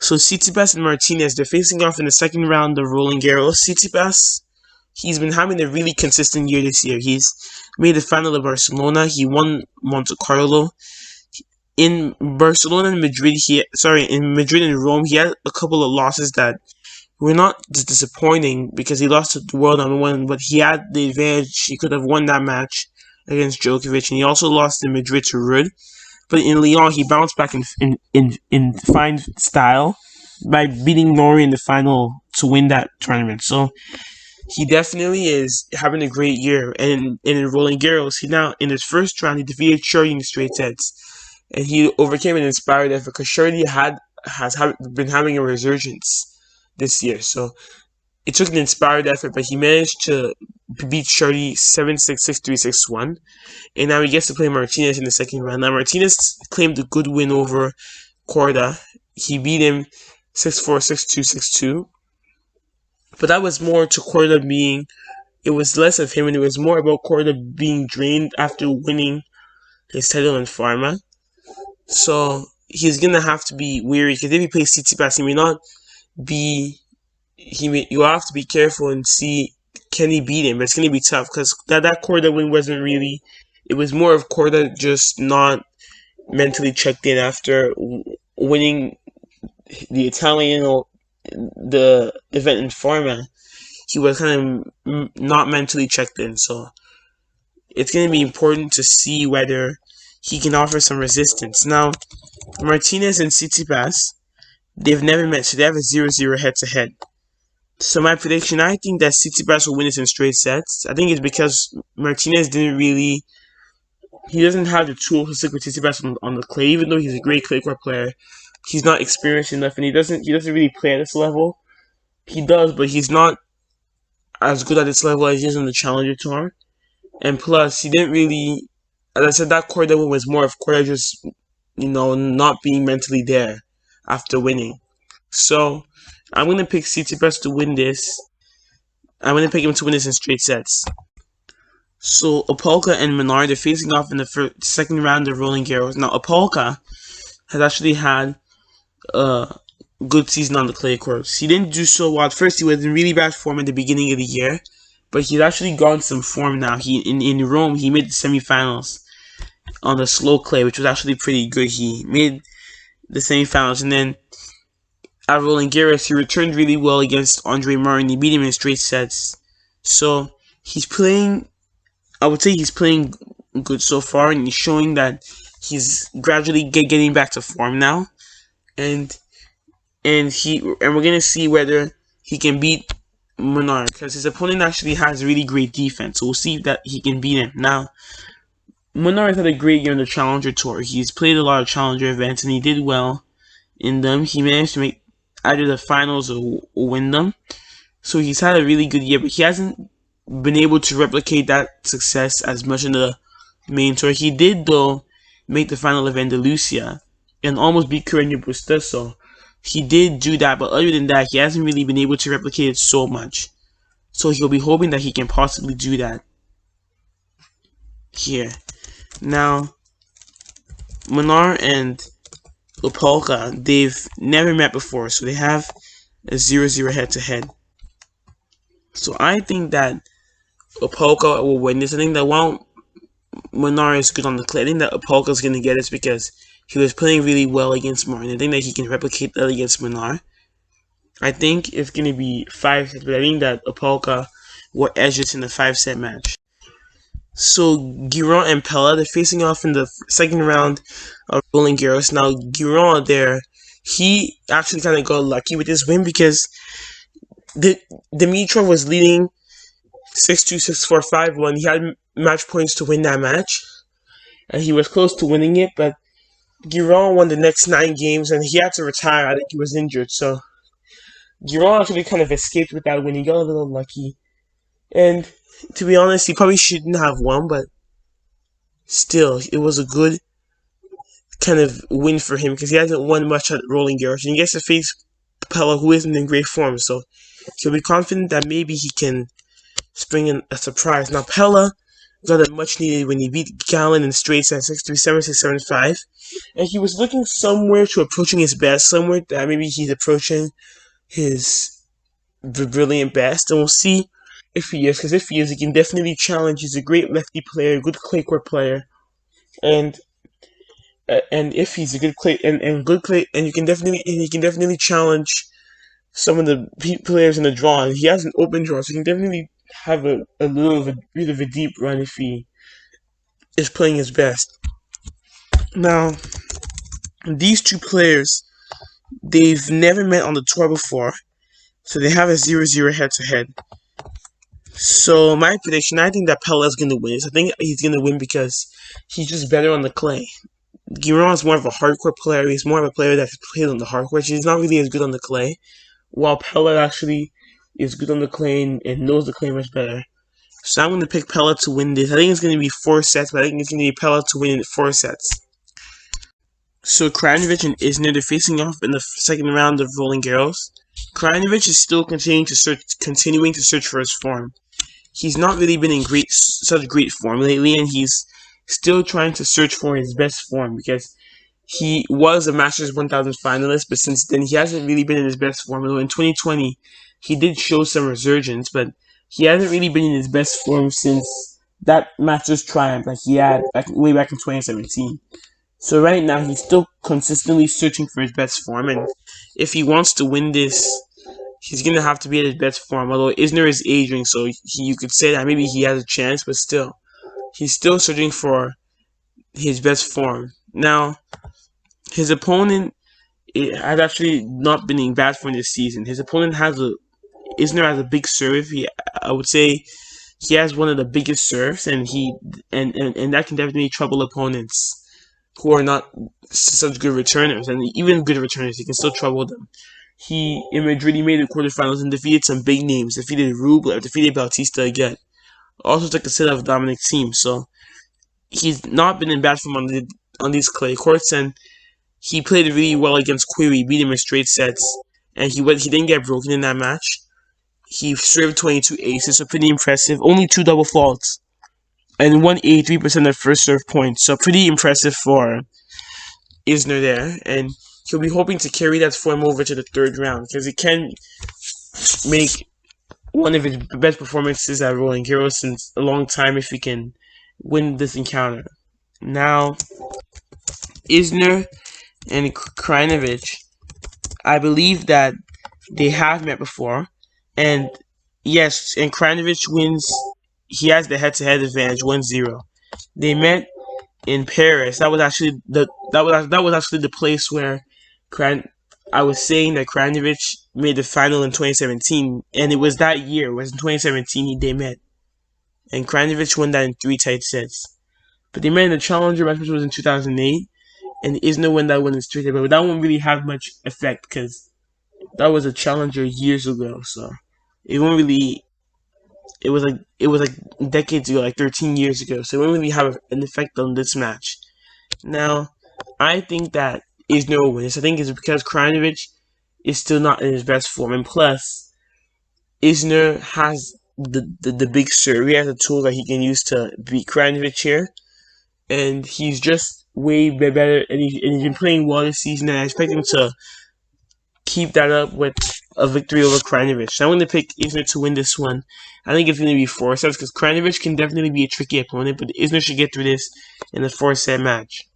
So Tsitsipas and Martinez, they're facing off in the second round of Roland Garros. Tsitsipas, he's been having a really consistent year this year. He's made the final of Barcelona. He won Monte Carlo. In Barcelona and Madrid, in Madrid and Rome, he had a couple of losses that were not disappointing because he lost to the world number one, but he had the advantage. He could have won that match against Djokovic, and he also lost in Madrid to Ruud. But in Lyon, he bounced back in fine style by beating Norrie in the final to win that tournament. So he definitely is having a great year. And in Roland Garros, he now, in his first round, he defeated Shirley in straight sets. And he overcame an inspired effort because Shirley has been having a resurgence this year. So it took an inspired effort, but he managed to beat Shirley 7-6, 6-3, 6-1. And now he gets to play Martinez in the second round. Now Martinez claimed a good win over Korda. He beat him 6-4, 6-2, 6-2. But that was more to Korda being, it was less of him and it was more about Korda being drained after winning his title in Pharma. So he's going to have to be wary because if he plays Tsitsipas, he may not be, you have to be careful and see, can he beat him? But it's going to be tough because that Korda win wasn't really, it was more of Korda just not mentally checked in after winning the Italian or the event in Pharma. He was kind of not mentally checked in, so it's going to be important to see whether he can offer some resistance. Now, Martinez and Tsitsipas, they've never met, so they have a 0-0 head-to-head. So my prediction, I think that Tsitsipas will win this in straight sets. I think it's because Martinez he doesn't have the tools to stick with Tsitsipas on the clay, even though he's a great clay court player. He's not experienced enough, and he doesn't really play at this level. He does, but he's not as good at this level as he is on the Challenger Tour. And plus, he didn't really, as I said, that Korda win was more of Korda just, not being mentally there after winning. So, I'm going to pick Tsitsipas to win this. I'm going to pick him to win this in straight sets. So, Opelka and Menard, they're facing off in the second round of Roland Garros. Now, Opelka has actually had a good season on the clay courts. He didn't do so well. At first, he was in really bad form at the beginning of the year, but he's actually gotten some form now. In Rome, he made the semifinals on the slow clay, which was actually pretty good. He made the semifinals, and then at Roland Garros, he returned really well against Andre Martin. He beat him in straight sets. So he's playing, I would say he's playing good so far, and he's showing that he's gradually getting back to form now. And we're gonna see whether he can beat Menard, because his opponent actually has really great defense. So we'll see that he can beat him. Now, Menard had a great year on the Challenger Tour. He's played a lot of Challenger events, and he did well in them. He managed to make either the finals or win them. So he's had a really good year, but he hasn't been able to replicate that success as much in the main tour. He did, though, make the final of Andalusia and almost beat Carreño Busta, so he did do that, but other than that, he hasn't really been able to replicate it so much. So he'll be hoping that he can possibly do that here. Now, Menard and Opelka, they've never met before, so they have a 0-0 head-to-head. So I think that Opelka will win this. I think that while Menard is good on the clay, I think that Opelka is going to get this because he was playing really well against Martin. I think that he can replicate that against Menard. I think it's going to be 5 sets, but I think that Opelka will edge it in the 5-set match. So Giron and Pella, they're facing off in the second round of Roland Garros. Now Giron there, he actually kind of got lucky with this win because Dimitrov was leading 6-2, 6-4, 5-1. He had match points to win that match, and he was close to winning it, but Giron won the next 9 games, and he had to retire. I think he was injured, so Giron actually kind of escaped with that win. He got a little lucky, and to be honest, he probably shouldn't have won, but still, it was a good kind of win for him because he hasn't won much at Roland Garros, and he gets to face Pella, who isn't in great form, so he'll be confident that maybe he can spring in a surprise. Now, Pella, got a much needed when he beat Gallen in straight sets 6-3, 7-6, 7-5. And he was looking somewhere to approaching his best, somewhere that maybe he's approaching his brilliant best. And we'll see if he is, because if he is, he can definitely challenge. He's a great lefty player, good clay court player. And if he's a good clay and good clay, and he can definitely challenge some of the players in the draw. And he has an open draw, so he can definitely have a bit of a deep run if he is playing his best. Now, these two players, they've never met on the tour before, so they have a 0-0 head-to-head. So my prediction, I think that Pele's going to win. I think he's going to win because he's just better on the clay. Giron is more of a hardcore player. He's more of a player that's played on the hardcore. He's not really as good on the clay, while Pele actually is good on the clay and knows the clay much better. So I'm going to pick Pele to win this. I think it's going to be 4 sets, but I think it's going to be Pele to win in 4 sets. So Krajinovic and Isner, they're facing off in the second round of Roland Garros. Krajinovic is still continuing to search for his form. He's not really been in such great form lately, and he's still trying to search for his best form because he was a Masters 1000 finalist, but since then he hasn't really been in his best form. Although in 2020 he did show some resurgence, but he hasn't really been in his best form since that Masters triumph like he had way back in 2017. So right now he's still consistently searching for his best form, and if he wants to win this, he's gonna have to be at his best form. Although Isner is aging, so you could say that maybe he has a chance, but still, he's still searching for his best form. Now, his opponent has actually not been in bad form this season. His opponent Isner has a big serve. I would say he has one of the biggest serves, and that can definitely trouble opponents who are not such good returners, and even good returners, he can still trouble them. In Madrid, he made the quarterfinals and defeated some big names. Defeated Rublev, defeated Bautista again. Also took a set of Dominic Thiem, so he's not been in bad form on these clay courts, and he played really well against Query, beat him in straight sets, and he didn't get broken in that match. He served 22 aces, so pretty impressive. Only 2 double faults, and won 83% of first serve points, so pretty impressive for Isner there, and he'll be hoping to carry that form over to the third round, because he can make one of his best performances at Roland Garros since a long time if he can win this encounter. Now, Isner and Krajinovic, I believe that they have met before, and yes, and Krajinovic wins. He has the head-to-head advantage, 1-0. They met in Paris. That was actually the place where I was saying that Krajinovic made the final in 2017, and it was that year. It was in 2017 they met, and Krajinovic won that in 3 tight sets. But they met in the Challenger match, which was in 2008, and Isner won that one in straight. But that won't really have much effect because that was a Challenger years ago. So it won't really. It was like decades ago, like 13 years ago. So it won't really have an effect on this match. Now, I think that Isner will win this. I think it's because Krajinovic is still not in his best form, and plus, Isner has the big serve. He has a tool that he can use to beat Krajinovic here, and he's just way better. And he's been playing well this season, and I expect him to keep that up with a victory over Krajinovic. So I'm going to pick Isner to win this one. I think it's going to be 4 sets because Krajinovic can definitely be a tricky opponent, but Isner should get through this in a 4-set match.